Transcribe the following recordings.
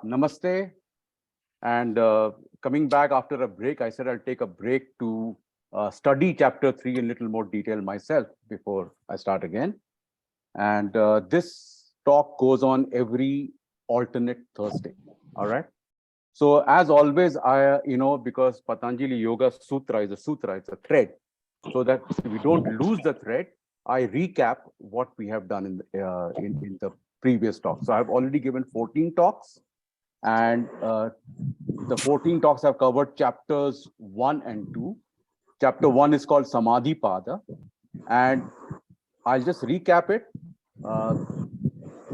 Namaste. And coming back after a break, I said I'll take a break to study chapter 3 in little more detail myself before I start again. And this talk goes on every alternate Thursday. All right. So as always, because Patanjali Yoga Sutra is a sutra, it's a thread. So that we don't lose the thread, I recap what we have done in the previous talk. So I've already given 14 talks, and the 14 talks have covered chapters 1 and 2. Chapter 1 is called Samadhi Pada, and I'll just recap it.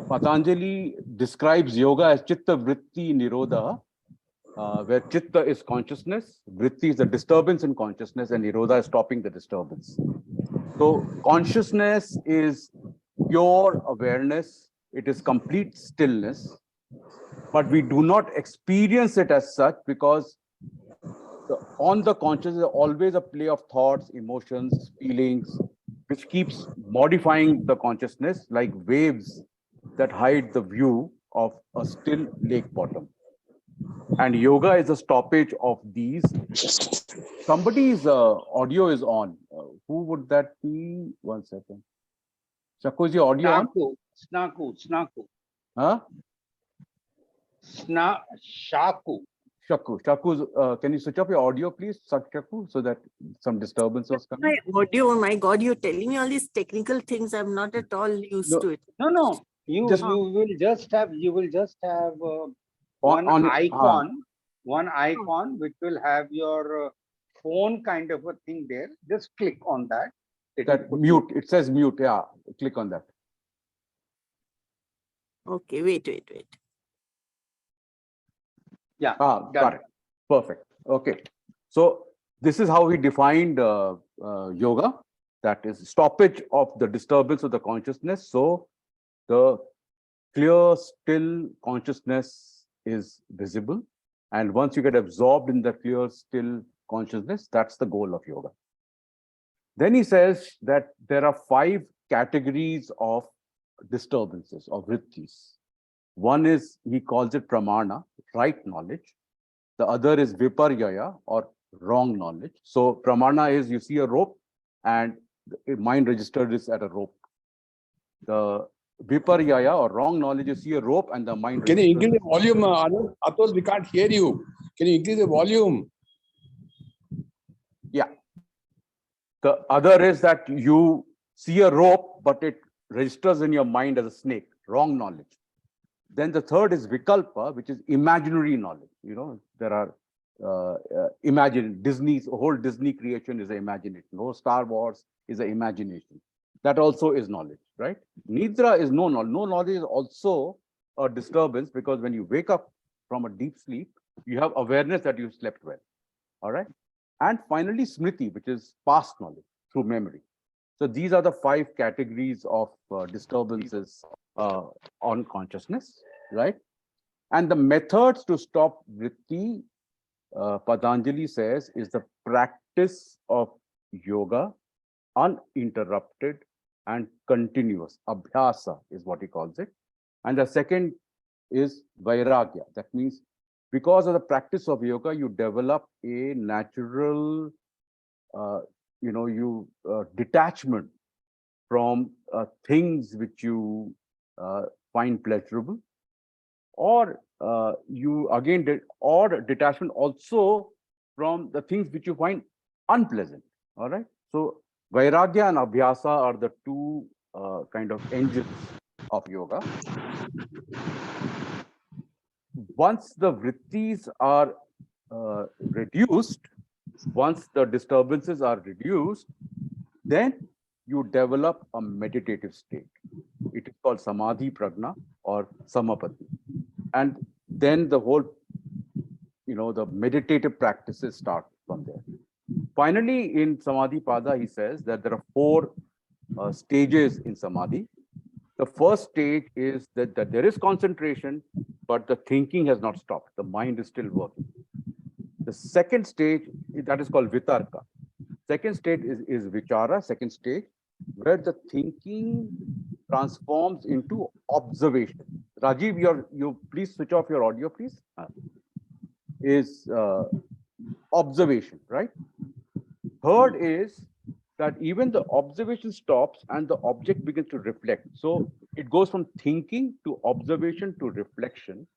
Patanjali describes yoga as Chitta Vritti Nirodha, where Chitta is consciousness, Vritti is the disturbance in consciousness, and Nirodha is stopping the disturbance. So consciousness is pure awareness, it is complete stillness, but we do not experience it as such because on the conscious is always a play of thoughts, emotions, feelings, which keeps modifying the consciousness like waves that hide the view of a still lake bottom. And yoga is a stoppage of these. Somebody's audio is on. Who would that be? 1 second. Shakku, is your audio on? Snaku. Huh? Shaku. Shakku, can you switch up your audio, please, Shakku, so that some disturbance was coming? My audio, oh my God, you're telling me all these technical things. I'm not at all used to it. No. You will just have one icon which will have your phone kind of a thing there. Just click on that. Mute. It says mute. Yeah, click on that. Okay, wait. Yeah. Got it. Perfect. Okay. So this is how we defined yoga. That is stoppage of the disturbance of the consciousness. So the clear, still consciousness is visible. And once you get absorbed in the clear, still consciousness, that's the goal of yoga. Then he says that there are 5 categories of disturbances, of vrittis. One is, he calls it pramana, right knowledge. The other is viparyaya, or wrong knowledge. So pramana is, you see a rope and the mind registered is at a rope. The viparyaya, or wrong knowledge, you see a rope and the mind. Can you increase the volume, Atul? We can't hear you. Can you increase the volume? Yeah. The other is that you see a rope, but it registers in your mind as a snake, wrong knowledge. Then the third is vikalpa, which is imaginary knowledge. You know, there are Disney's whole Disney creation is an imagination. No, Star Wars is an imagination. That also is knowledge, right? Nidra is no knowledge. No knowledge is also a disturbance, because when you wake up from a deep sleep, you have awareness that you slept well. All right. And finally, smriti, which is past knowledge through memory. So these are the 5 categories of disturbances on consciousness, right? And the methods to stop vritti, Patanjali says, is the practice of yoga, uninterrupted and continuous. Abhyasa is what he calls it. And the second is vairagya. That means because of the practice of yoga, you develop a natural, detachment from things which you find pleasurable, or detachment also from the things which you find unpleasant. All right. So vairagya and abhyasa are the 2 kind of engines of yoga. Once the vrittis are reduced, once the disturbances are reduced, then you develop a meditative state. It is called samadhi prajna or samapatti. And then the whole, the meditative practices start from there. Finally, in Samadhi Pada, he says that there are 4 stages in Samadhi. The first stage is that there is concentration, but the thinking has not stopped. The mind is still working. The second stage, that is called vitarka. Second stage is vichara, second stage, where the thinking transforms into observation, Rajiv, you please switch off your audio, please. Is observation, right? Third is that even the observation stops and the object begins to reflect. So it goes from thinking to observation to reflection,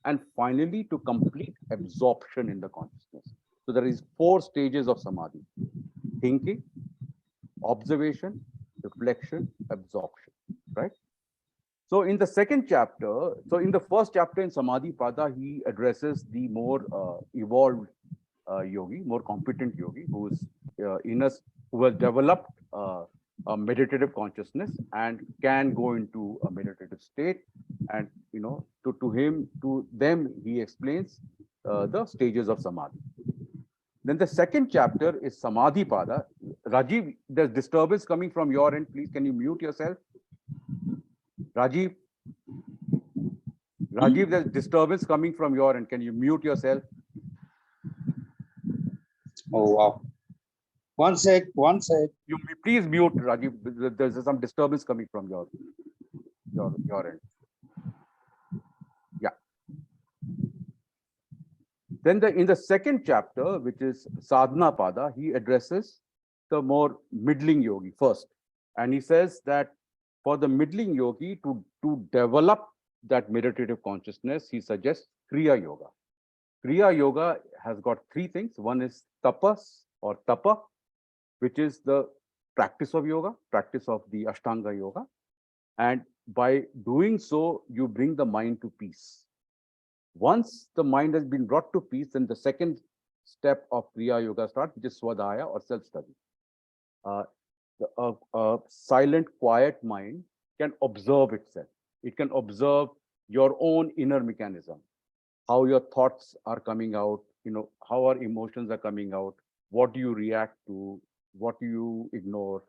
and finally to complete absorption in the consciousness. So there is 4 stages of samadhi: thinking, observation, reflection, absorption, right? So in the second chapter, so in the first chapter in Samadhi Pada, he addresses the more evolved yogi, more competent yogi, who's who has developed a meditative consciousness and can go into a meditative state. And to them, he explains the stages of samadhi. Then the second chapter is Samadhi Pada. Rajiv, there's disturbance coming from your end. Please, can you mute yourself? Rajiv, there's disturbance coming from your end. Can you mute yourself? Oh, wow. One sec. You please mute, Rajiv. There's some disturbance coming from your end. Yeah. Then in the second chapter, which is Sadhana Pada, he addresses the more middling yogi first. And he says that for the middling yogi to develop that meditative consciousness, he suggests Kriya Yoga. Kriya Yoga has got 3 things. One is tapas or tapa, which is the practice of yoga, practice of the Ashtanga Yoga. And by doing so, you bring the mind to peace. Once the mind has been brought to peace, then the second step of Kriya Yoga starts, which is Swadhyaya or self-study. A silent, quiet mind can observe itself. It can observe your own inner mechanism, how your thoughts are coming out, how our emotions are coming out, what do you react to, what do you ignore.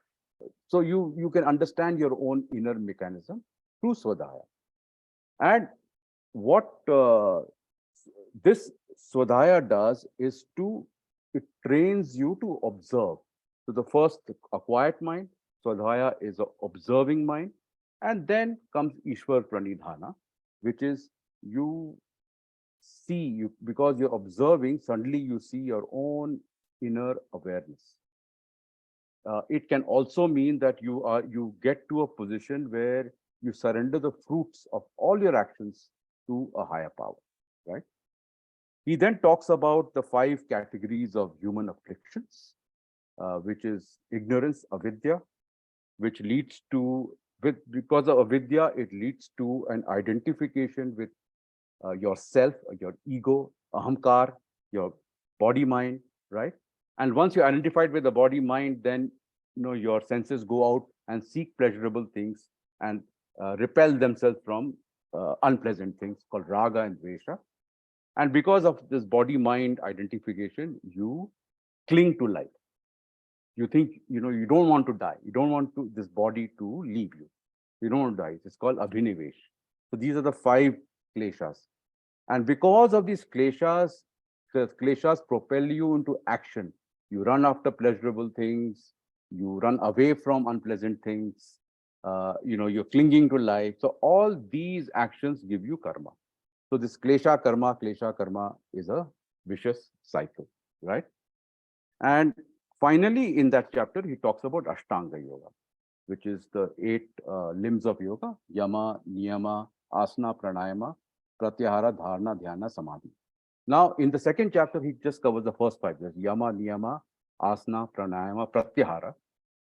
So you can understand your own inner mechanism through Swadhyaya. And what this Swadhyaya does is it trains you to observe. So the first, a quiet mind, Swadhyaya is an observing mind, and then comes Ishwar Pranidhana, which is you see, because you're observing, suddenly you see your own inner awareness. It can also mean that you get to a position where you surrender the fruits of all your actions to a higher power, right? He then talks about the 5 categories of human afflictions, which is ignorance, avidya, which leads to, because of avidya, it leads to an identification with yourself, your ego, ahamkar, your body mind, right? And once you're identified with the body mind, then your senses go out and seek pleasurable things and repel themselves from unpleasant things called raga and dvesha. And because of this body mind identification, you cling to life. You think, you don't want to die. You don't want this body to leave you. You don't want to die. It's called abhinivesh. So these are the 5 kleshas. And because of these kleshas, the kleshas propel you into action. You run after pleasurable things. You run away from unpleasant things. You're clinging to life. So all these actions give you karma. So this klesha karma is a vicious cycle, right? And finally, in that chapter, he talks about Ashtanga Yoga, which is the 8 limbs of yoga: yama, niyama, asana, pranayama, pratyahara, dharana, dhyana, samadhi. Now, in the second chapter, he just covers the first 5. There's yama, niyama, asana, pranayama, pratyahara,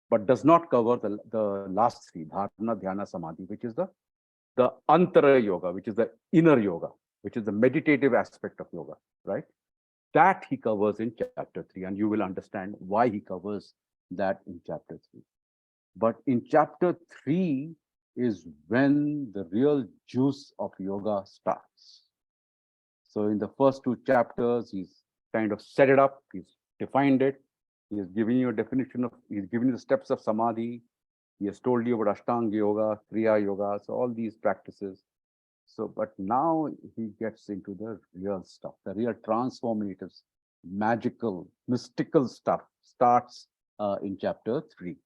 but does not cover the last 3, dharana, dhyana, samadhi, which is the antara yoga, which is the inner yoga, which is the meditative aspect of yoga, right? That he covers in chapter 3, and you will understand why he covers that in chapter 3. But in chapter 3 is when the real juice of yoga starts. So in the first 2 chapters, he's kind of set it up, he's defined it, he's giving you a definition he's giving you the steps of samadhi, he has told you about Ashtanga Yoga, Kriya Yoga, so all these practices. So, but now he gets into the real stuff, the real transformative, magical, mystical stuff starts in chapter 3,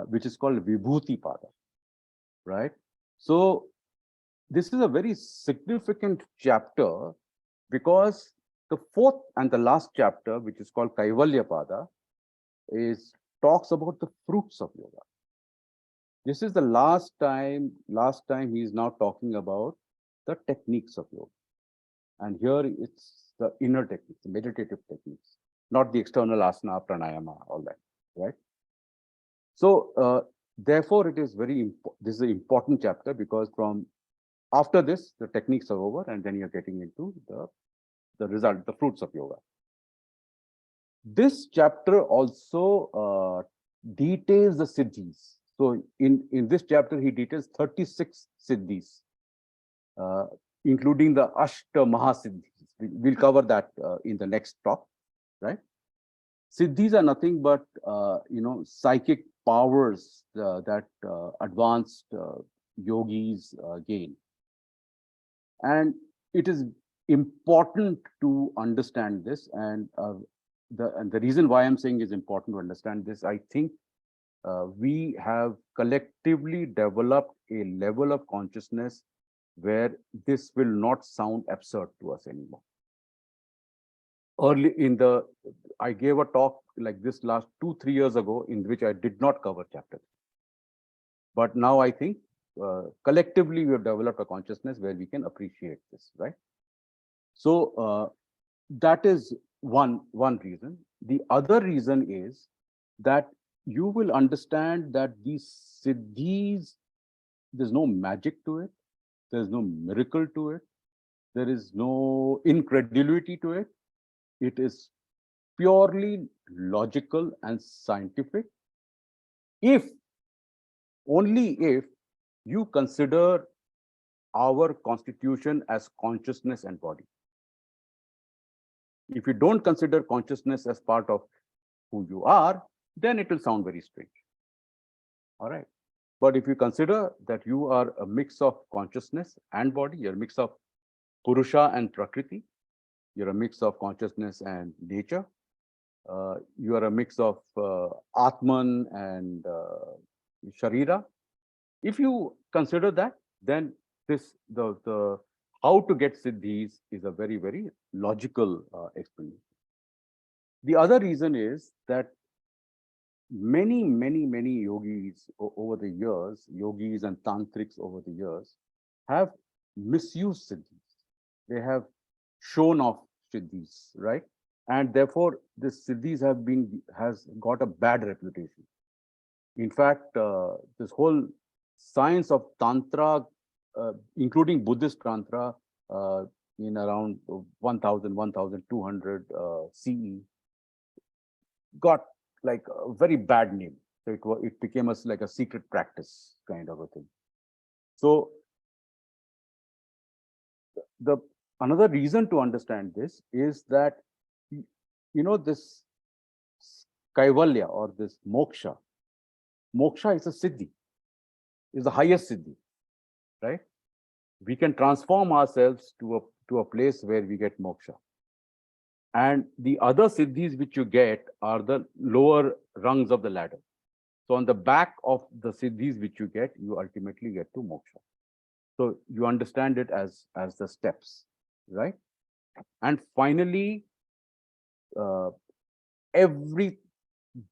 which is called Vibhuti Pada, right? So this is a very significant chapter because the fourth and the last chapter, which is called Kaivalya Pada, talks about the fruits of yoga. This is the last time he is now talking about the techniques of yoga. And here it's the inner techniques, the meditative techniques, not the external asana, pranayama, all that, right? So therefore, it is this is an important chapter because from after this, the techniques are over, and then you're getting into the result, the fruits of yoga. This chapter also details the siddhis. So in this chapter, he details 36 siddhis, including the Ashta Mahasiddhis. We'll cover that in the next talk, right? Siddhis are nothing but psychic powers that advanced yogis gain. And it is important to understand this. And the reason why I'm saying is important to understand this, I think we have collectively developed a level of consciousness where this will not sound absurd to us anymore. I gave a talk like this last 2-3 years ago in which I did not cover chapter. But now I think collectively we have developed a consciousness where we can appreciate this, right? So that is one reason. The other reason is that you will understand that these siddhis, there's no magic to it, there's no miracle to it, there is no incredulity to it. It is purely logical and scientific, only if you consider our constitution as consciousness and body. If you don't consider consciousness as part of who you are, then it will sound very strange. All right. But if you consider that you are a mix of consciousness and body, you're a mix of Purusha and Prakriti, you're a mix of consciousness and nature, you are a mix of Atman and Sharira. If you consider that, then the how to get siddhis is a very, very logical explanation. The other reason is that many yogis over the years, yogis and tantrics over the years, have misused siddhis. They have shown off siddhis, right? And therefore, this siddhis has got a bad reputation. In fact, this whole science of tantra, including Buddhist tantra, in around 1200 CE, got like a very bad name. So it became like a secret practice kind of a thing. So another reason to understand this is that this kaivalya or this moksha is a siddhi, is the highest siddhi, right? We can transform ourselves to a place where we get moksha. And the other siddhis which you get are the lower rungs of the ladder. So on the back of the siddhis which you get, you ultimately get to moksha. So you understand it as the steps, right? And finally, every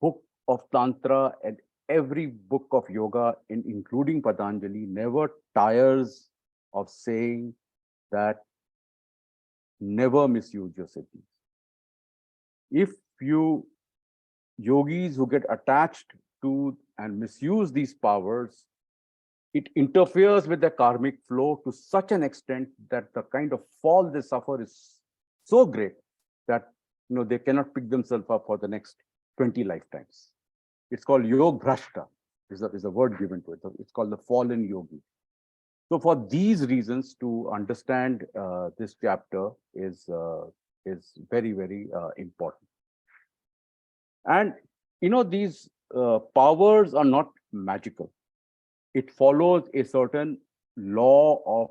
book of Tantra and every book of yoga, including Patanjali, never tires of saying that never misuse your siddhis. If yogis who get attached to and misuse these powers, it interferes with their karmic flow to such an extent that the kind of fall they suffer is so great that they cannot pick themselves up for the next 20 lifetimes. It's called yog bhrashta, is a word given to it. It's called the fallen yogi. So for these reasons, to understand this chapter is very, very important. And these powers are not magical. It follows a certain law of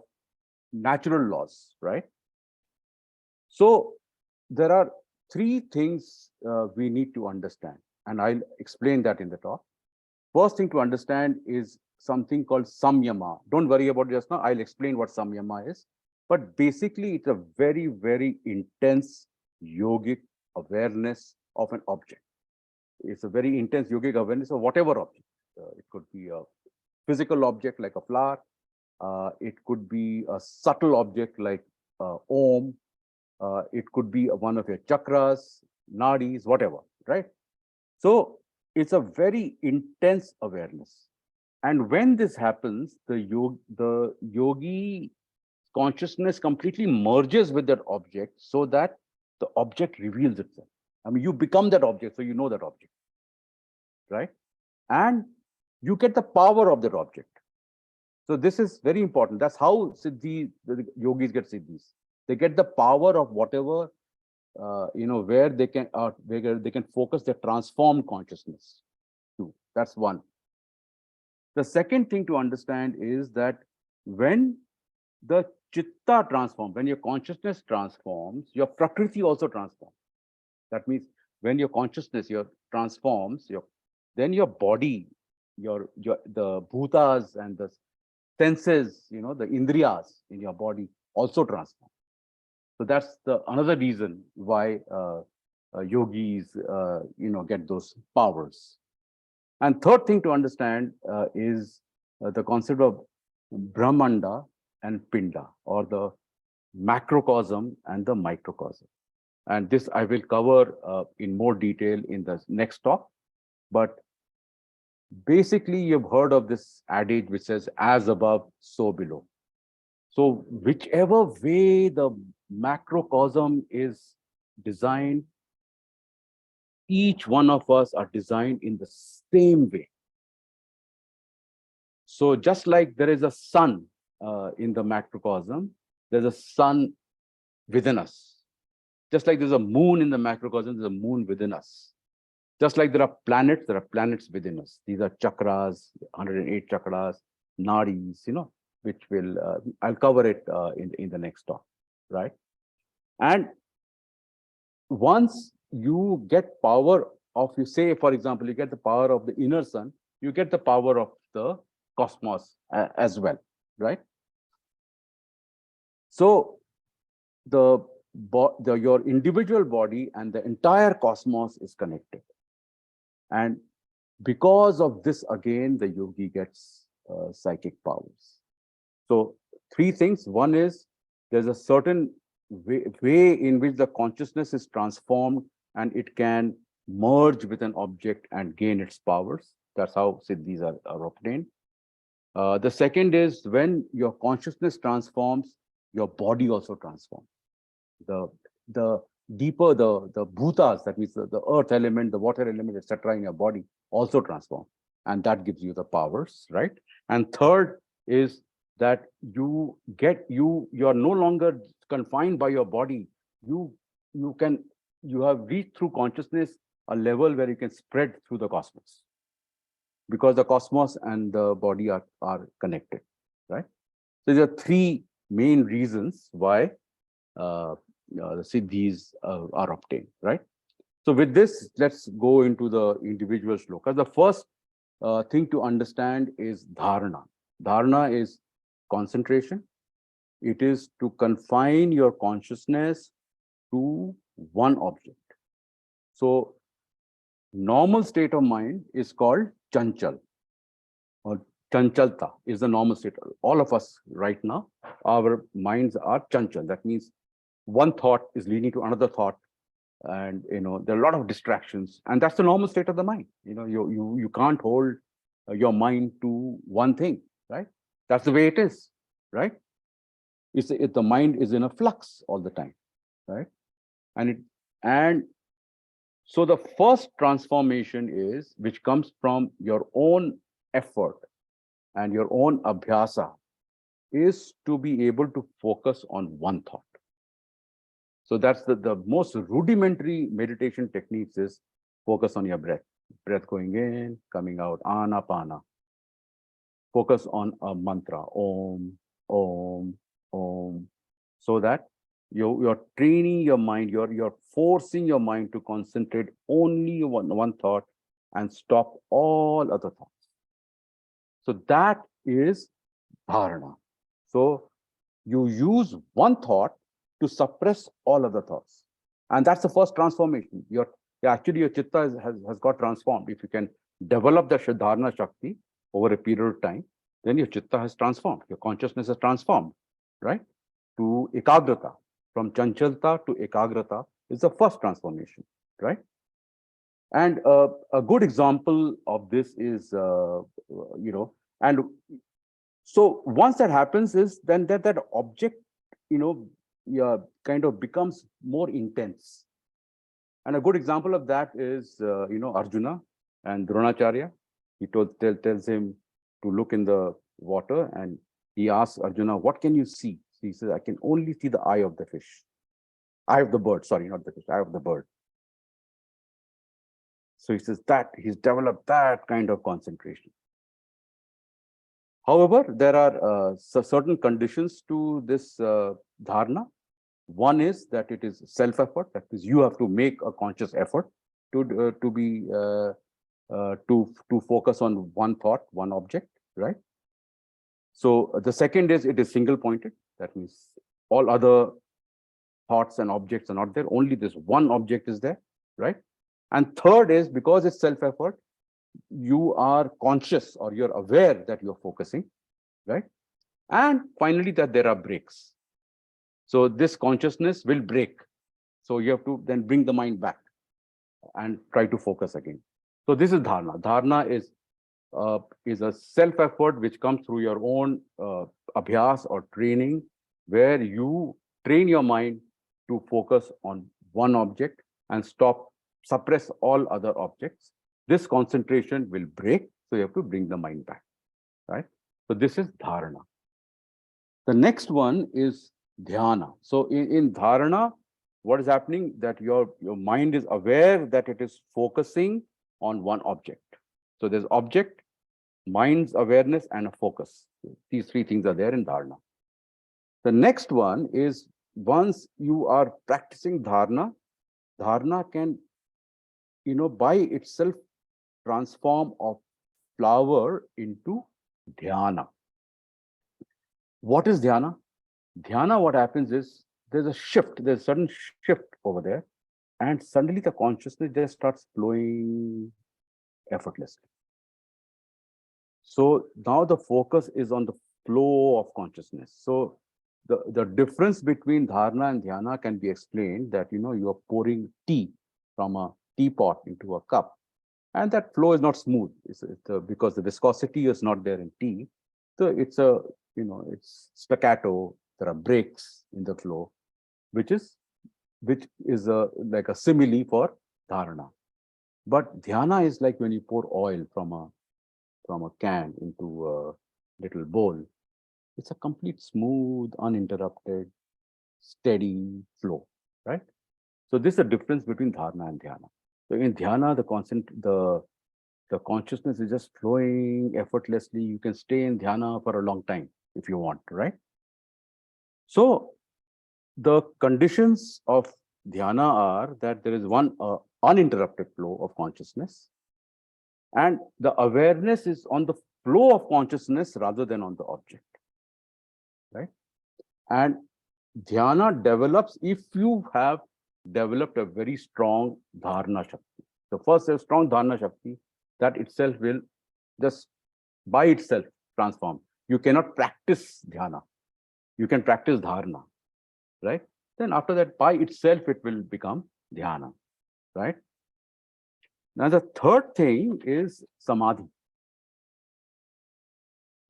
natural laws, right? So there are 3 things we need to understand, and I'll explain that in the talk. First thing to understand is something called samyama. Don't worry about it just now. I'll explain what samyama is. But basically, it's a very, very intense yogic awareness of an object. It's a very intense yogic awareness of whatever object. It could be a physical object like a flower. It could be a subtle object like Om. It could be one of your chakras, nadis, whatever, right? So it's a very intense awareness. And when this happens, the yogi consciousness completely merges with that object so that the object reveals itself. I mean, you become that object, so you know that object, right? And you get the power of that object. So this is very important. That's how the yogis get siddhis. They get the power of whatever, where they can focus their transformed consciousness to. That's one. The second thing to understand is that when the chitta transforms, when your consciousness transforms, your prakriti also transforms. That means when your consciousness transforms, then your body, the bhutas and the senses, the indriyas in your body also transform. So that's another reason why yogis, get those powers. And third thing to understand is the concept of Brahmanda and Pinda, or the macrocosm and the microcosm. And this I will cover in more detail in the next talk. But basically, you've heard of this adage which says, as above, so below. So whichever way the macrocosm is designed, each one of us are designed in the same way. So just like there is a sun in the macrocosm, there's a sun within us. Just like there's a moon in the macrocosm, there's a moon within us. Just like there are planets within us. These are chakras, 108 chakras, nadis, which I'll cover it in the next talk, right? And once you get power of, say, for example, you get the power of the inner sun, you get the power of the cosmos as well, right? So your individual body and the entire cosmos is connected. And because of this, again, the yogi gets psychic powers. So three things. One is there's a certain way in which the consciousness is transformed and it can merge with an object and gain its powers. That's how siddhis are obtained. The second is when your consciousness transforms, your body also transforms. The deeper the bhutas, that means the earth element, the water element, etc., in your body also transform, and that gives you the powers, right? And third is that you are no longer confined by your body. You have reached through consciousness a level where you can spread through the cosmos, because the cosmos and the body are connected, right? So there are three main reasons why the siddhis are obtained, right? So with this, let's go into the individual shlokas. The first thing to understand is dharana. Dharana is concentration. It is to confine your consciousness to one object. So normal state of mind is called chanchal, or chanchalta is the normal state. All of us right now, our minds are chanchal. That means one thought is leading to another thought, and there are a lot of distractions, and that's the normal state of the mind. You can't hold your mind to one thing, right? That's the way it is, right? The mind is in a flux all the time, right? And so the first transformation is, which comes from your own effort and your own abhyasa, is to be able to focus on one thought. So that's the most rudimentary meditation techniques is focus on your breath. Breath going in, coming out, anapana. Focus on a mantra, om, om, om, so that you're training your mind, you're forcing your mind to concentrate only one thought and stop all other thoughts. So that is dharana. So you use one thought to suppress all other thoughts. And that's the first transformation. Actually, your chitta has got transformed. If you can develop the dharana shakti over a period of time, then your chitta has transformed. Your consciousness has transformed, right? To ekagrata. From chanchalta to ekagrata is the first transformation, right? And a good example of this is, and so once that happens is then that object, yeah, kind of becomes more intense. And a good example of that is, Arjuna and Dronacharya. He tells him to look in the water, and he asks Arjuna, "What can you see?" He says, "I can only see the eye of the fish, eye of the bird. Sorry, not the fish, eye of the bird." So he says that he's developed that kind of concentration. However, there are certain conditions to this dharana. One is that it is self-effort. That is, you have to make a conscious effort to focus on one thought, one object, right? So the second is it is single-pointed. That means all other thoughts and objects are not there. Only this one object is there, right? And third is because it's self-effort, you are conscious or you're aware that you're focusing, right? And finally, that there are breaks. So this consciousness will break. So you have to then bring the mind back and try to focus again. So this is dharana. Dharana is a self-effort which comes through your own abhyas or training, where you train your mind to focus on one object and suppress all other objects. This concentration will break, so you have to bring the mind back, right? So this is dharana. The next one is dhyana. So in dharana, what is happening that your mind is aware that it is focusing on one object. So there's object, mind's awareness, and a focus. These three things are there in dharana. The next one is once you are practicing dharana, dharana can, by itself transform a flower into dhyana. What is dhyana? Dhyana, what happens is there's a shift, there's a sudden shift over there, and suddenly the consciousness just starts flowing effortlessly. So now the focus is on the flow of consciousness. So the difference between dharana and dhyana can be explained that, you are pouring tea from a teapot into a cup, and that flow is not smooth. Because the viscosity is not there in tea. So it's staccato. There are breaks in the flow, which is like a simile for dharana. But dhyana is like when you pour oil from a can into a little bowl. It's a complete smooth, uninterrupted, steady flow, right? So this is the difference between dharana and dhyana. So in dhyana, the consciousness is just flowing effortlessly. You can stay in dhyana for a long time if you want, right? So the conditions of dhyana are that there is one uninterrupted flow of consciousness, and the awareness is on the flow of consciousness rather than on the object, right? And dhyana develops if you have developed a very strong dharana shakti. The first is strong dharana shakti, that itself will just by itself transform. You cannot practice dhyana. You can practice dharana, right? Then after that, by itself, it will become dhyana, right? Now, the third thing is samadhi.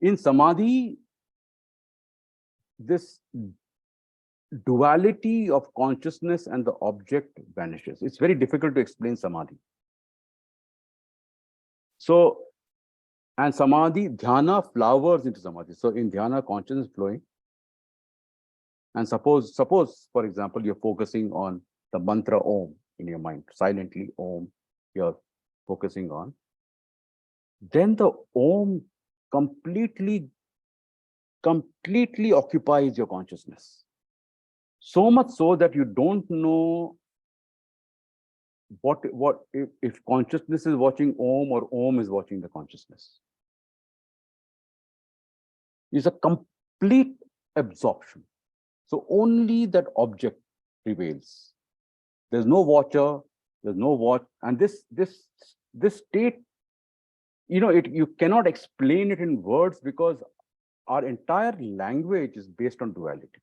In samadhi, this duality of consciousness and the object vanishes. It's very difficult to explain samadhi. So, and samadhi, dhyana flowers into samadhi. So in dhyana, consciousness is flowing. And suppose, for example, you're focusing on the mantra Om in your mind, silently Om, you're focusing on. Then the Om completely occupies your consciousness. So much so that you don't know what if consciousness is watching Om or Om is watching the consciousness. is a complete absorption. So only that object prevails. There's no watcher, there's no watch, and this state, you cannot explain it in words because our entire language is based on duality.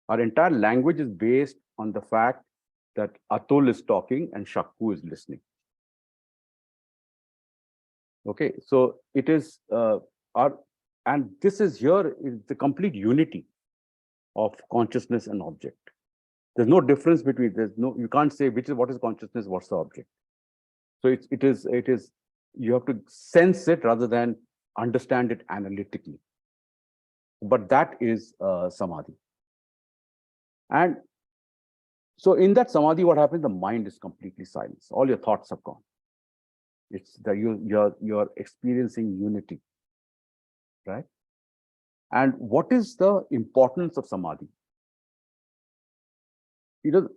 Our entire language is based on the fact that Atul is talking and Shakku is listening. Okay, so it is and this is the complete unity of consciousness and object. There's no difference between, you can't say what is consciousness, what's the object. So it is, you have to sense it rather than understand it analytically. But that is samadhi. And so in that samadhi, what happens? The mind is completely silent. All your thoughts have gone. It's that you're experiencing unity, right? And what is the importance of samadhi? The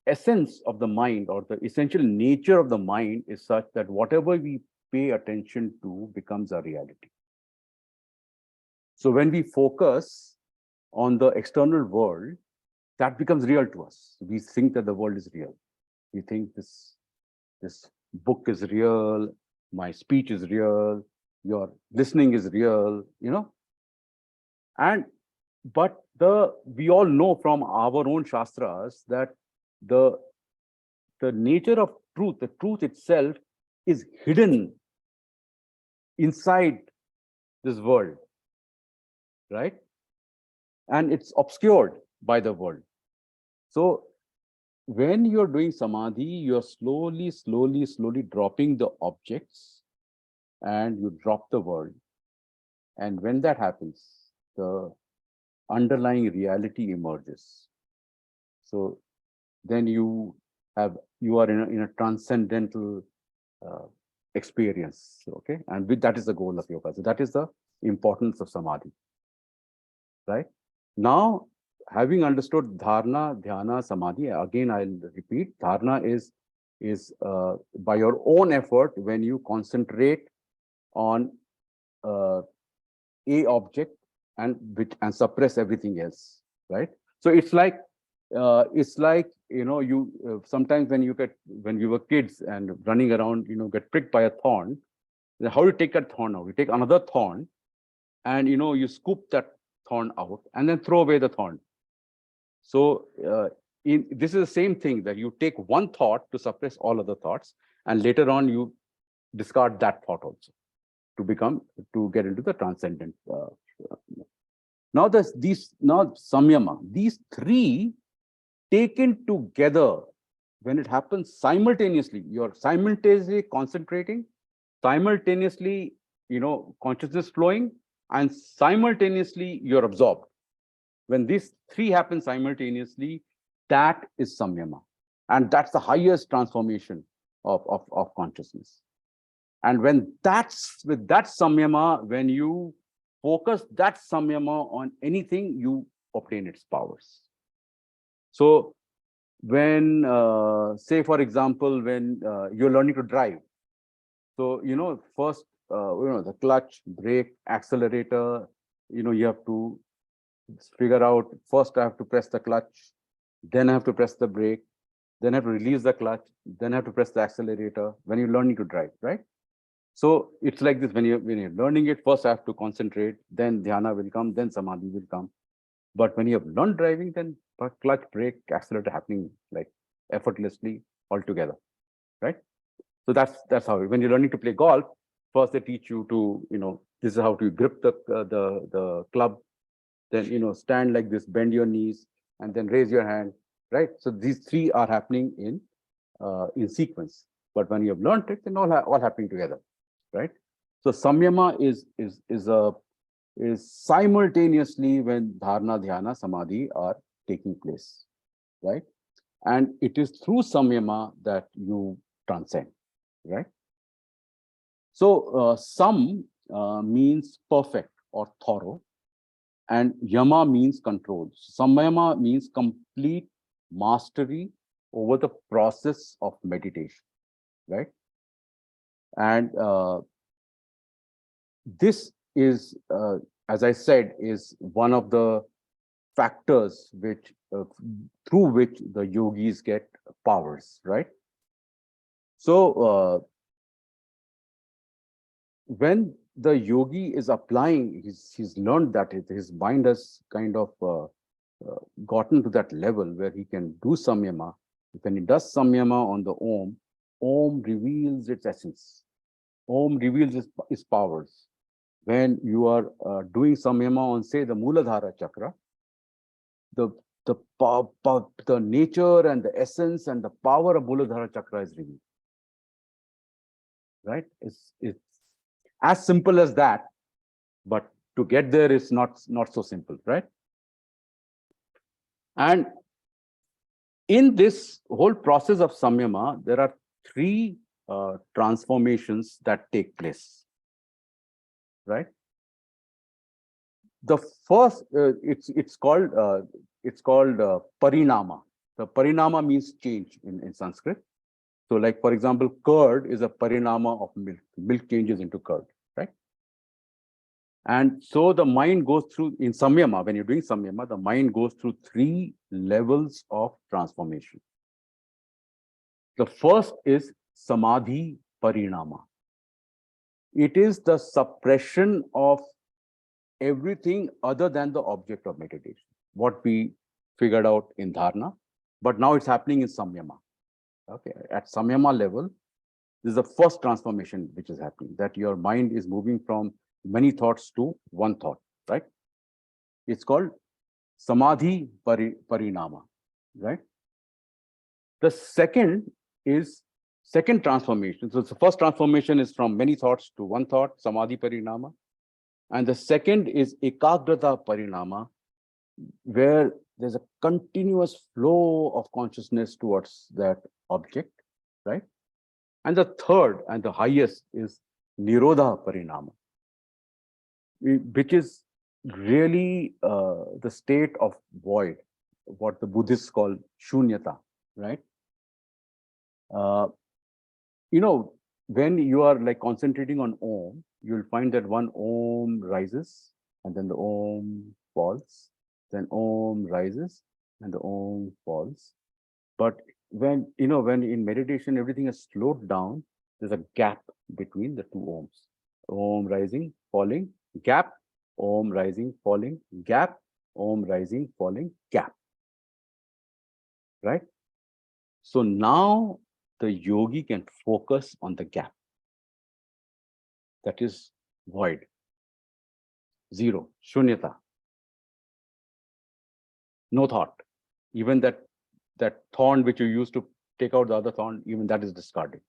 essence of the mind, or the essential nature of the mind, is such that whatever we pay attention to becomes a reality. So when we focus on the external world, that becomes real to us. We think that the world is real. We think this book is real, my speech is real, your listening is real, but we all know from our own shastras that the nature of truth, the truth itself, is hidden inside this world, right? And it's obscured by the world. So when you're doing samadhi, you're slowly dropping the objects and you drop the world. And when that happens, the underlying reality emerges. So then you are in a transcendental experience, okay? And that is the goal of yoga. So that is the importance of samadhi, right? Now, having understood dharana, dhyana, samadhi, again I'll repeat, dharana is by your own effort when you concentrate on a object and suppress everything else, right? So it's like sometimes when we were kids and running around, get pricked by a thorn. How do you take that thorn out? You take another thorn, and you scoop that thorn out and then throw away the thorn. So this is the same thing, that you take one thought to suppress all other thoughts, and later on you discard that thought also to get into the transcendent. Now samyama, these three taken together, when it happens simultaneously, you're simultaneously concentrating, simultaneously, consciousness flowing, and simultaneously you're absorbed. When these three happen simultaneously, that is samyama. And that's the highest transformation of consciousness. And with that samyama, when you focus that samyama on anything, you obtain its powers. So when, say, for example, when you're learning to drive, so, first, the clutch, brake, accelerator, you have to figure out, first I have to press the clutch, then I have to press the brake, then I have to release the clutch, then I have to press the accelerator when you're learning to drive, right? So it's like this, when you're learning it, first I have to concentrate, then dhyana will come, then samadhi will come. But when you have learned driving, then clutch, brake, accelerator happening like effortlessly altogether, right? So that's how, when you're learning to play golf, first they teach you to, this is how to grip the club, then, stand like this, bend your knees, and then raise your hand, right? So these three are happening in sequence. But when you have learned it, then all happening together, right? So samyama is simultaneously when dharana, dhyana, samadhi are taking place, right? And it is through samyama that you transcend, right? So sam means perfect or thorough, and yama means control. Samyama means complete mastery over the process of meditation, right? And this is, as I said, is one of the factors which through which the yogis get powers, right? So when the yogi is applying, he's learned that his mind has kind of gotten to that level where he can do samyama. When he does samyama on the Om reveals its essence. Om reveals its powers. When you are doing samyama on, say, the Muladhara chakra, the the nature and the essence and the power of Muladhara chakra is revealed. Right? It's as simple as that, but to get there is not so simple, right? And in this whole process of samyama, there are three transformations that take place, right? The first, it's called parinama. The parinama means change in Sanskrit. So, like for example, curd is a parinama of milk. Milk changes into curd, right? And so the mind goes through, in samyama, when you're doing samyama, the mind goes through three levels of transformation. The first is samadhi parinama. It is the suppression of everything other than the object of meditation, what we figured out in dharana, but now it's happening in samyama. Okay, at samyama level, this is the first transformation which is happening, that your mind is moving from many thoughts to one thought, right? It's called samadhi parinama, right? The second transformation. So the first transformation is from many thoughts to one thought, samadhi parinama. And the second is ekagrata parinama, where there's a continuous flow of consciousness towards that object, right? And the third and the highest is nirodha parinama, which is really the state of void, what the Buddhists call shunyata, right? You know, when you are like concentrating on Om, you'll find that one Om rises and then the Om falls, then Om rises and the Om falls. But when, you know, when in meditation, everything is slowed down, there's a gap between the two Oms. Om rising, falling, gap, Om rising, falling, gap, Om rising, falling, gap. Right? So now the yogi can focus on the gap. That is void, zero, shunyata, no thought. Even that thorn which you used to take out the other thorn, even that is discarded,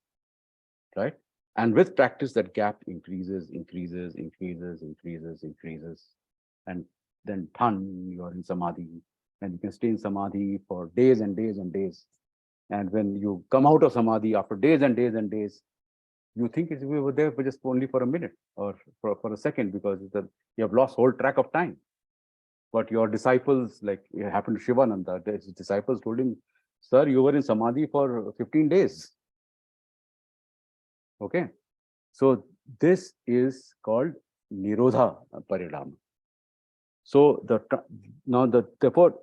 right? And with practice, that gap increases, increases, increases, increases, increases. And then you are in samadhi, and you can stay in samadhi for days and days and days. And when you come out of samadhi after days and days and days, you think we were there for just only for a minute or for a second, because you have lost whole track of time. But your disciples, like it happened to Shivananda, his disciples told him, "Sir, you were in samadhi for 15 days." Okay, so this is called nirodha parinama. So therefore,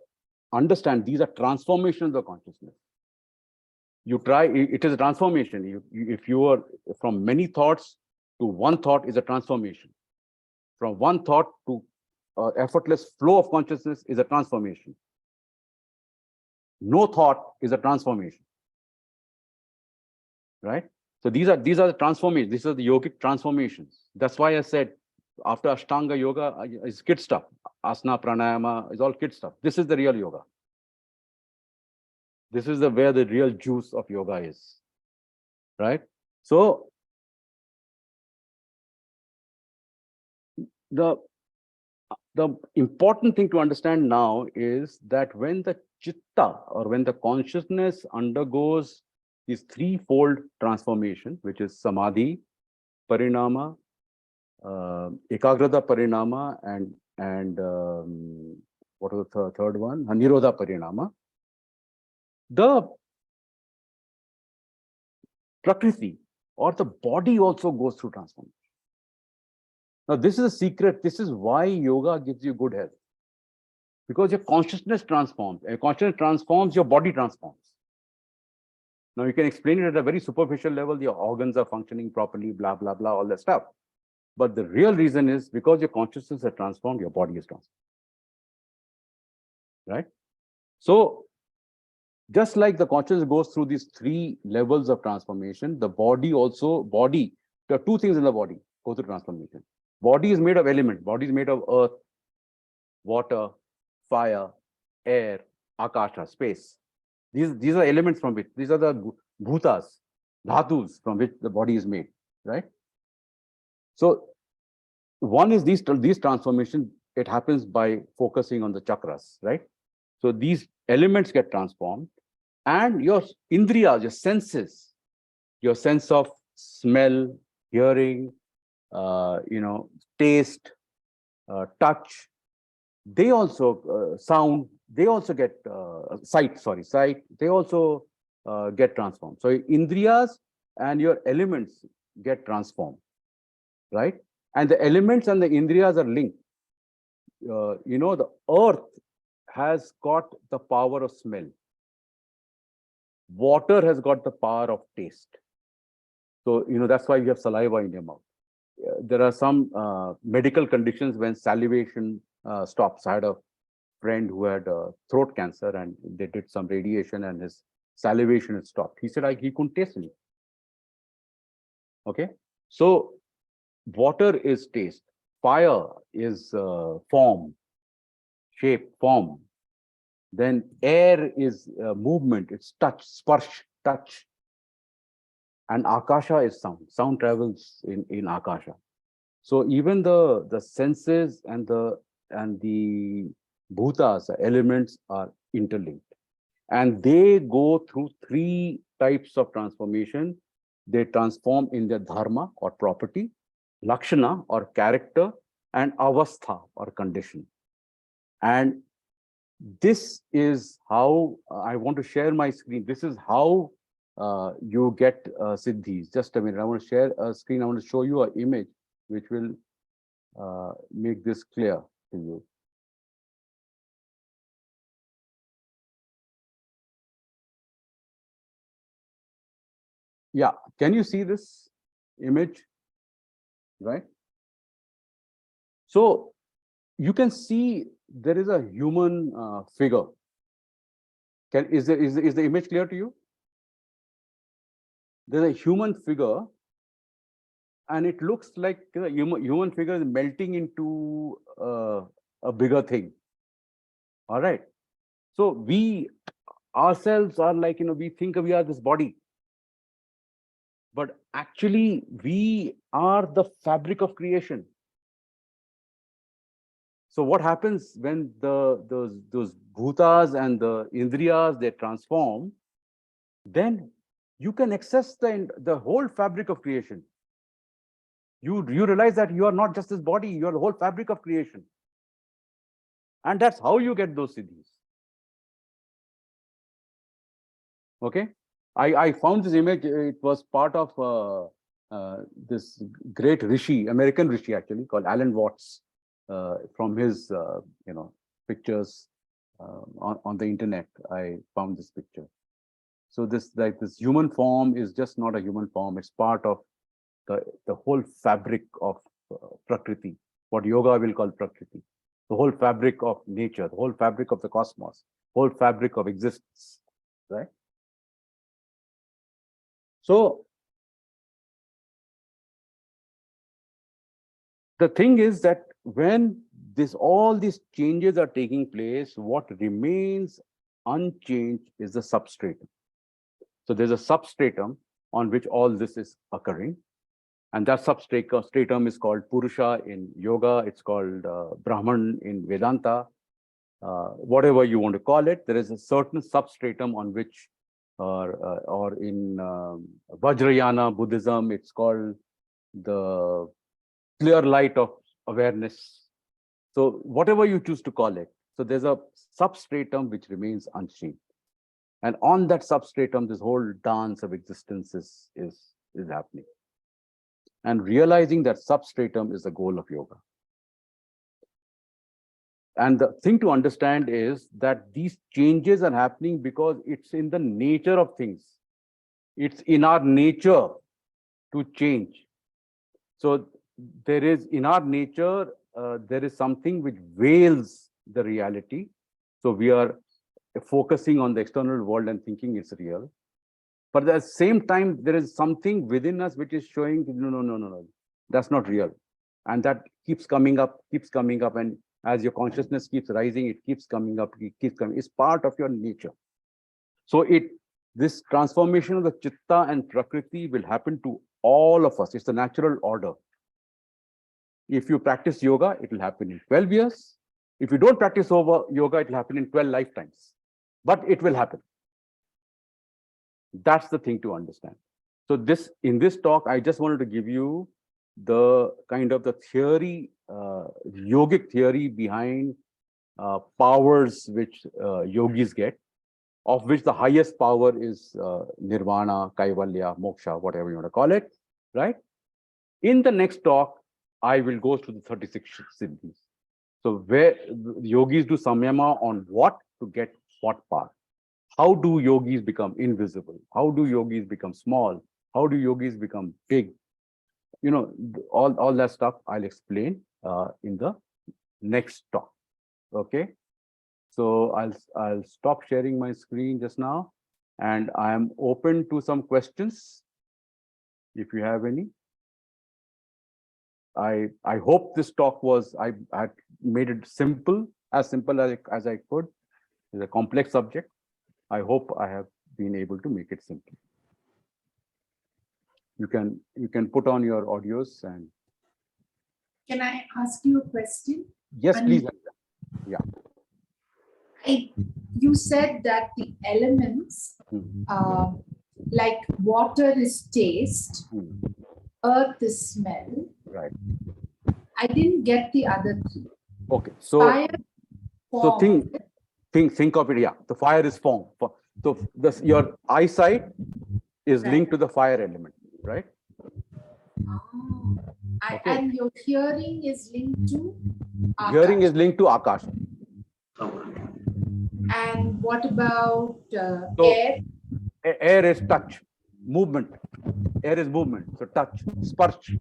understand these are transformations of consciousness. You try, it is a transformation. If you are from many thoughts to one thought is a transformation. From one thought to effortless flow of consciousness is a transformation. No thought is a transformation, right? So these are the transformations. These are the yogic transformations. That's why I said after Ashtanga yoga is kid stuff. Asana, pranayama is all kid stuff. This is the real yoga. This is where the real juice of yoga is, right? So the important thing to understand now is that when the chitta, or when the consciousness undergoes this threefold transformation, which is samadhi parinama, ekagrata parinama, and what was the third one? Nirodha parinama. The prakriti or the body also goes through transformation. Now, this is a secret. This is why yoga gives you good health. Because your consciousness transforms. And consciousness transforms, your body transforms. Now, you can explain it at a very superficial level. Your organs are functioning properly, blah, blah, blah, all that stuff. But the real reason is because your consciousness is transformed, your body is transformed. Right? So, just like the consciousness goes through these 3 levels of transformation, the body also, there are 2 things in the body go through transformation. Body is made of elements. Body is made of earth, water, fire, air, akasha, space. These are elements from which, these are the bhutas, dhatus from which the body is made, right? So one is these transformations, it happens by focusing on the chakras, right? So these elements get transformed and your indriyas, your senses, your sense of smell, hearing, taste, touch, they also sound, they also get sight, they also get transformed. So indriyas and your elements get transformed, right? And the elements and the indriyas are linked. The earth has got the power of smell. Water has got the power of taste. So, that's why you have saliva in your mouth. There are some medical conditions when salivation stops. I had a friend who had throat cancer and they did some radiation and his salivation had stopped. He said he couldn't taste anything. Okay. So water is taste. Fire is form, shape, form. Then air is movement. It's touch, sparsh, touch. And akasha is sound. Sound travels in akasha. So even the senses and the bhutas, elements are interlinked. And they go through 3 types of transformation. They transform in their dharma or property, lakshana or character, and avastha or condition. And this is how I want to share my screen. This is how you get siddhis. Just a minute, I want to share a screen. I want to show you an image which will make this clear to you. Yeah, can you see this image? Right? So you can see there is a human figure. Is the image clear to you? There's a human figure, and it looks like the human figure is melting into a bigger thing. All right. So we ourselves are like, we think we are this body. But actually, we are the fabric of creation. So what happens when those bhutas and the indriyas, they transform, then you can access the whole fabric of creation. You realize that you are not just this body, you are the whole fabric of creation. And that's how you get those siddhis. Okay. I found this image. It was part of this great rishi, American rishi actually, called Alan Watts, from his pictures on the internet. I found this picture. So this human form is just not a human form. It's part of the whole fabric of Prakriti, what yoga will call Prakriti, the whole fabric of nature, the whole fabric of the cosmos, whole fabric of existence, right? So the thing is that when all these changes are taking place, what remains unchanged is the substratum. So there's a substratum on which all this is occurring. And that substratum is called Purusha in yoga. It's called Brahman in Vedanta. Whatever you want to call it, there is a certain substratum on which, or in Vajrayana Buddhism, it's called the clear light of awareness. So whatever you choose to call it. So there's a substratum which remains unchanged. And on that substratum, this whole dance of existence is happening. and realizing that substratum is the goal of yoga. And the thing to understand is that these changes are happening because it's in the nature of things. It's in our nature to change. So there is, in our nature, there is something which veils the reality. So we are focusing on the external world and thinking it's real. But at the same time, there is something within us which is showing, no, that's not real. And that keeps coming up. And as your consciousness keeps rising, it keeps coming up, it keeps coming. It's part of your nature. So this transformation of the chitta and prakriti will happen to all of us. It's the natural order. If you practice yoga, it will happen in 12 years. If you don't practice yoga, it will happen in 12 lifetimes. But it will happen. That's the thing to understand. So in this talk, I just wanted to give you the kind of the theory, yogic theory behind powers which yogis get, of which the highest power is nirvana, kaivalya, moksha, whatever you want to call it, right? In the next talk, I will go through the 36 siddhis. So where yogis do samyama on what to get what power. How do yogis become invisible? How do yogis become small? How do yogis become big? All that stuff I'll explain in the next talk. Okay. So I'll stop sharing my screen just now, and I am open to some questions if you have any. I hope this talk was, I made it simple as I could. It's a complex subject. I hope I have been able to make it simple. You can put on your audios and. Can I ask you a question? Yes, please. Yeah. You said that the elements, like water is taste, earth is smell. Right. I didn't get the other three. Okay. So Fire, so form. think of it. Yeah. The fire is form. So your eyesight is linked to the fire element, right? Okay. And your hearing is linked to Akash. Hearing is linked to Akash. And what about So, air? Air is touch, movement. Air is movement. So touch, sparsh.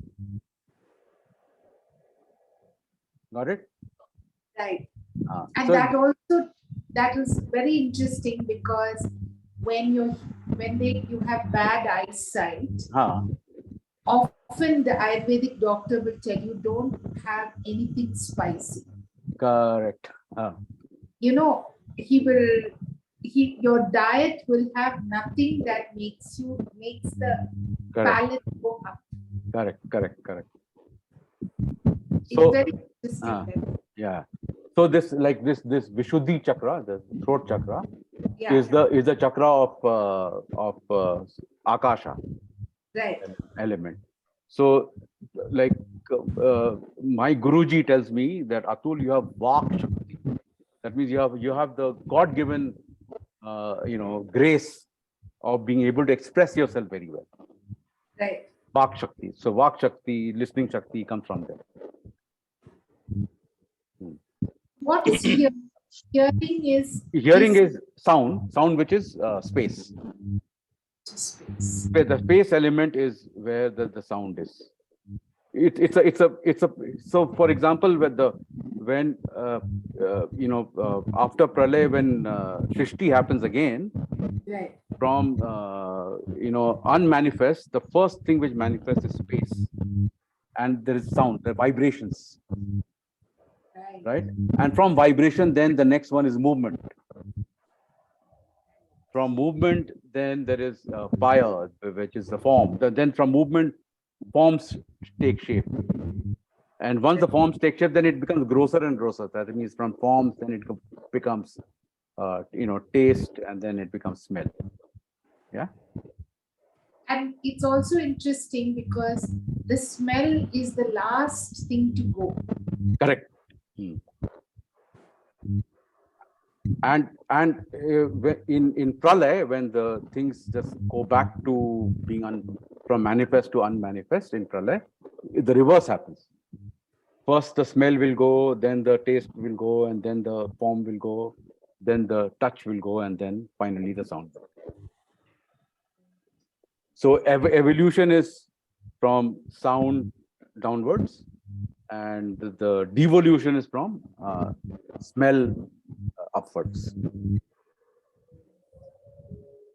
Got it? Right. And so that is very interesting, because when you have bad eyesight, often the Ayurvedic doctor will tell you don't have anything spicy. Correct. Your diet will have nothing that makes the palate go up. Correct. It's So, very interesting. Yeah. So this Vishuddhi chakra, the throat chakra, Yeah. is the chakra of Akasha. Right. Element. So, like my Guruji tells me that Atul, you have Vak Shakti. That means you have the God-given grace of being able to express yourself very well. Right. Vak Shakti. So Vak Shakti, listening Shakti comes from there. What is hearing? Hearing is sound which is space. The space element is where the sound is. So for example, when after Pralay, when Shrishti happens again, right, from unmanifest, the first thing which manifests is space, and there is sound, the vibrations, right? And from vibration, then the next one is movement. From movement, then there is fire, which is the form. Then from movement, forms take shape. And once the forms take shape, then it becomes grosser and grosser. That means from forms, then it becomes, taste, and then it becomes smell. Yeah. And it's also interesting because the smell is the last thing to go. Correct. And in Pralay, when the things just go back to being from manifest to unmanifest in Pralay, the reverse happens. First, the smell will go, then the taste will go, and then the form will go, then the touch will go, and then finally the sound. So evolution is from sound downwards, and the devolution is from smell upwards.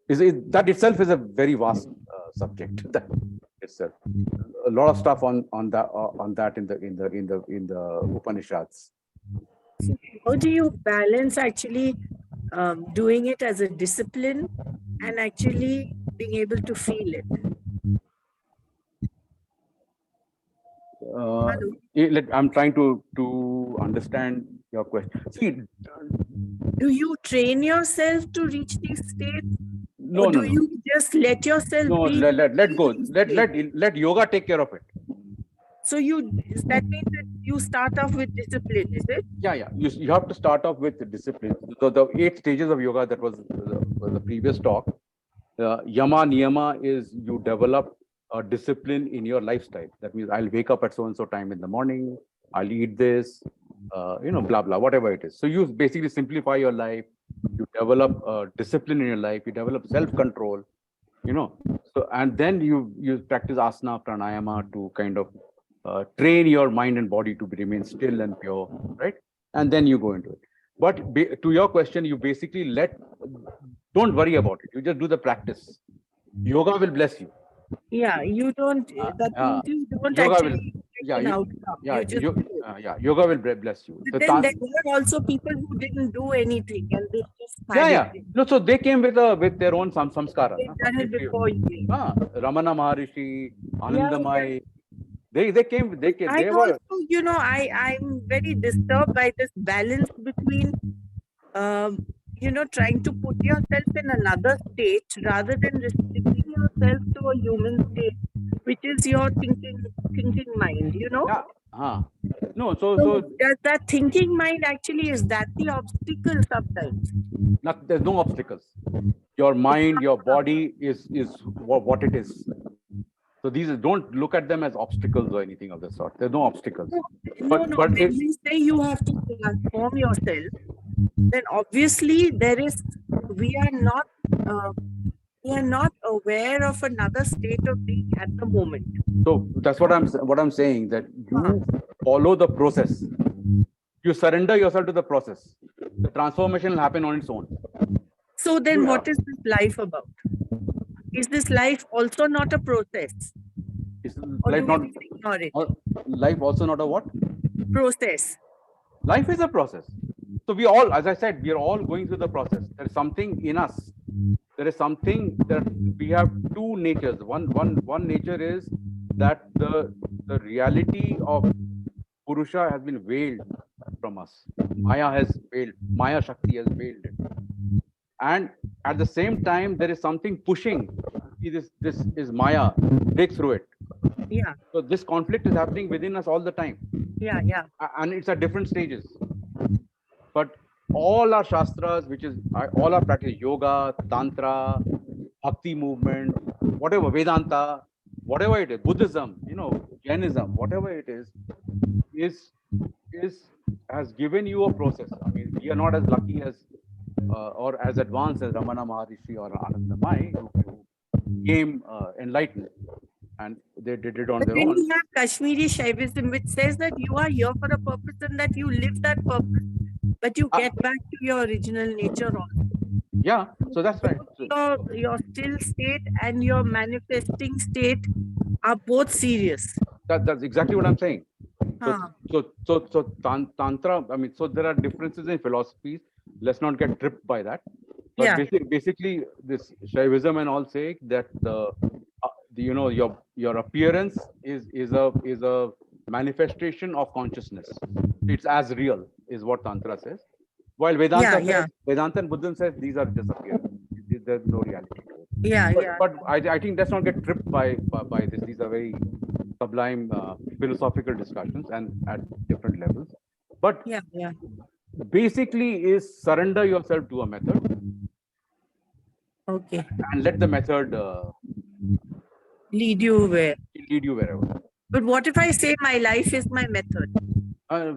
That itself is a very vast subject. That itself, a lot of stuff on that in the Upanishads. How do you balance actually doing it as a discipline and actually being able to feel it? I'm trying to understand your question. See, Do you train yourself to reach these states? no, Or do no, no. you just let yourself No, be? let go. in Let state? yoga take care of it. So that means that you start off with discipline, is it? Yeah. You have to start off with the discipline. So the 8 stages of yoga, that was the previous talk. Yama niyama is you develop a discipline in your lifestyle. That means I'll wake up at so and so time in the morning. I'll eat this, blah blah, whatever it is. So you basically simplify your life. You develop discipline in your life. You develop self-control. So and then you practice asana, pranayama to kind of train your mind and body to remain still and pure, right? And then you go into it. But to your question, you basically don't worry about it. You just do the practice. Yoga will bless you. Yeah, you don't, that means you don't Yoga will, actually yeah, take an outcome. You just do it. yoga will bless you. But So then there were also people who didn't do anything and they just had it. No, so they came with their own samskara. They've done it before you. Ramana Maharishi, Yeah, Anandamai, they came. I They were. also, I'm very disturbed by this balance between, trying to put yourself in another state rather than restricting yourself to a human state, which is your thinking mind, Yeah. No, So so does that thinking mind actually, is that the obstacle sometimes? there's no obstacles. Your mind, your body is what it is. So don't look at them as obstacles or anything of the sort. There's no obstacles. No, But when you say you have to transform yourself, then obviously we are not aware of another state of being at the moment. So that's what I'm saying, that you follow the process. You surrender yourself to the process. The transformation will happen on its own. So then what is this life about? Is this life also not a process? Is Or life do not we just ignore it? life also not a what? Process. Life is a process. So we all, as I said, we are all going through the process. There is something in us. There is something that we have 2 natures. One nature is that the reality of Purusha has been veiled from us. Maya Shakti has veiled it. And at the same time, there is something pushing. This is Maya, break through it. Yeah. So this conflict is happening within us all the time. Yeah. And it's at different stages. But all our shastras, which is all our practice, yoga, tantra, bhakti movement, whatever, Vedanta, whatever it is, Buddhism, Jainism, whatever it is has given you a process. I mean, we are not as lucky as or as advanced as Ramana Maharishi or Anandamai, who came enlightened, and they did it on But their then own. you have Kashmiri Shaivism, which says that you are here for a purpose and that you live that purpose, but you get back to your original nature also. Yeah, so that's right. Your still state and your manifesting state are both serious. That's exactly what I'm saying. So tantra. I mean, so there are differences in philosophies. Let's not get tripped by that. But basically, this Shaivism and all say that your appearance is a manifestation of consciousness. It's as real, is what Tantra says. While Vedanta and Buddhism says these are just appearance. There's no reality to it. But I think let's not get tripped by this. These are very sublime philosophical discussions and at different levels. But basically is surrender yourself to a method. Okay. And let the method Lead you where? It'll lead you wherever. But what if I say my life is my method?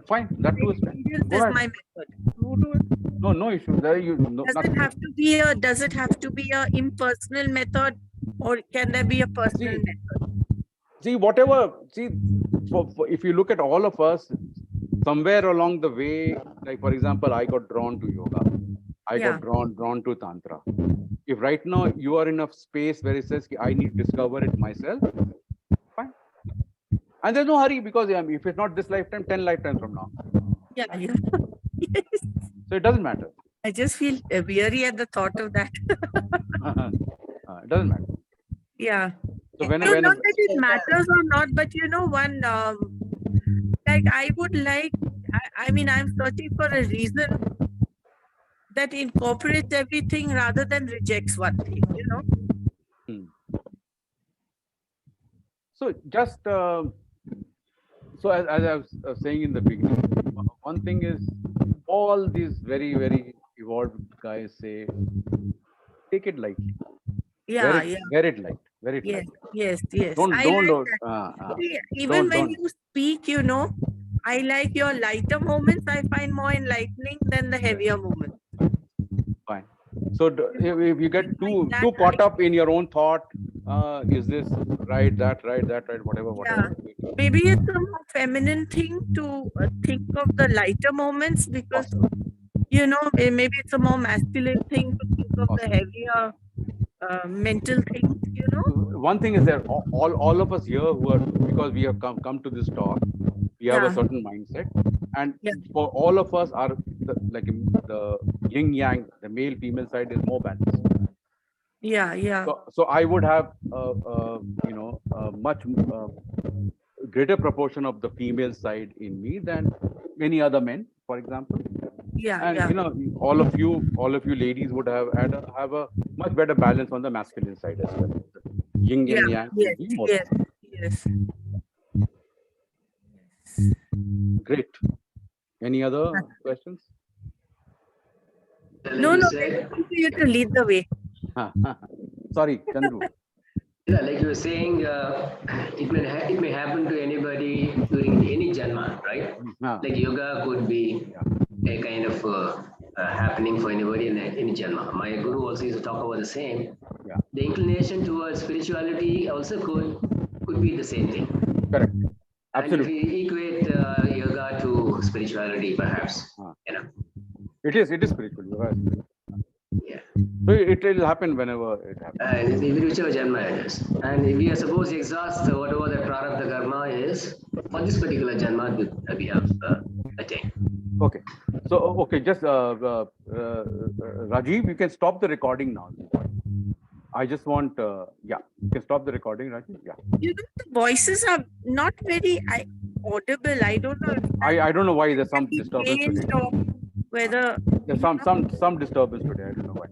Fine, that too is fine. Experience Go is ahead. my method. You do it. No issue. There you no, Does nothing. it have to be a? Does it have to be a impersonal method, or can there be a personal See, method? See, whatever. See, if you look at all of us, somewhere along the way, like for example, I got drawn to yoga. I Yeah. got drawn to tantra. If right now you are in a space where it says I need to discover it myself, fine. And there's no hurry because if it's not this lifetime, 10 lifetimes from now. Yeah. Yes. So it doesn't matter. I just feel weary at the thought of that. It doesn't matter. Yeah. So when No, not that it matters or not, but one, like I would like, I mean, I'm searching for a reason that incorporates everything rather than rejects one thing, So just so as I was saying in the beginning, one thing is all these very, very evolved guys say, take it lightly. Yeah, Wear it light. Wear it yes, light. yes. Don't I don't. like that. See, even when you speak, I like your lighter moments. I find more enlightening than the heavier moments. Fine. So if you get too caught up in your own thought, is this right, that right, whatever. Yeah. Maybe it's a more feminine thing to think of the lighter moments because, maybe it's a more masculine thing to think of the heavier mental things, One thing is that all of us here who are, because we have come to this talk, we have a certain mindset, and for all of us are the yin yang, the male female side is more balanced. Yeah. So I would have a much greater proportion of the female side in me than many other men, for example. And all of you ladies would have a much better balance on the masculine side as well. Yin and yang. Yes. Great. Any other questions? No, you have to lead the way. Sorry, Chandru. Yeah, like you were saying, it may happen to anybody during any janma, right? Like yoga could be a kind of happening for anybody in any janma. My guru also used to talk about the same. Yeah. The inclination towards spirituality also could be the same thing. Correct. Absolutely. And if we equate yoga to spirituality, perhaps, It is spiritual. Yoga is spiritual. Yeah. So it will happen whenever it happens. Whichever janma it is. And if we are supposed to exhaust whatever the prarabdha karma is, for this particular janma, we have attained. Okay. So, just Rajiv, you can stop the recording now. I just want, you can stop the recording, Rajiv. Yeah. The voices are not very audible. I don't know. I don't know why there's some disturbance today. Whether There's some disturbance today. I don't know why.